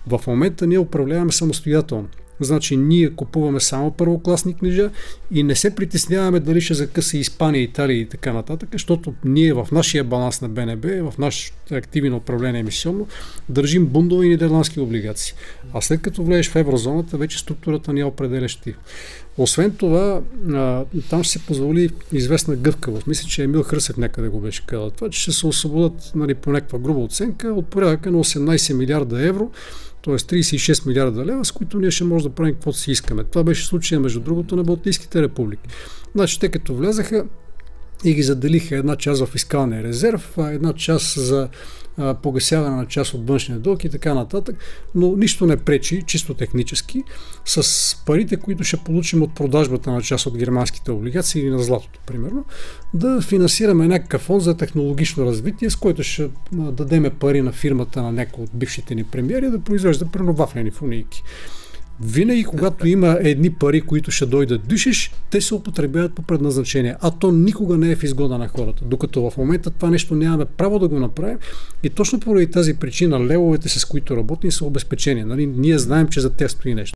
В момента ние управляваме самостоятелно. Значи ние купуваме само първокласни книжа и не се притесняваме дали ще закъса Испания, Италия и така нататък, защото ние в нашия баланс на БНБ, в нашите активи на управление емисионно, държим бундови и нидерландски облигации. А след като влезеш в еврозоната, вече структурата ни определяш ти. Освен това, там ще се позволи известна гъвкавост. Мисля, че Емил Хръсев някъде го беше казал. Това, че ще се освободят, нали, по някаква груба оценка от порядъка на 18 милиарда евро, т.е. 36 милиарда лева, с които ние ще можем да правим каквото си искаме. Това беше случая, между другото, на Балтийските републики. Значи, те като влезаха и ги заделиха една част в фискалния резерв, една част за погасяване на част от външния дълг и така нататък, но нищо не пречи, чисто технически, с парите, които ще получим от продажбата на част от германските облигации или на златото, примерно, да финансираме някакъв фонд за технологично развитие, с който ще дадеме пари на фирмата на някой от бившите ни премиери да произвежда пренобавлени фунийки. Винаги, когато има едни пари, които ще дойдат дишиш, те се употребяват по предназначение, а то никога не е в изгода на хората. Докато в момента това нещо нямаме право да го направим и точно поради тази причина левовете, с които работим, са обезпечени. Нали? Ние знаем, че за тях стои нещо.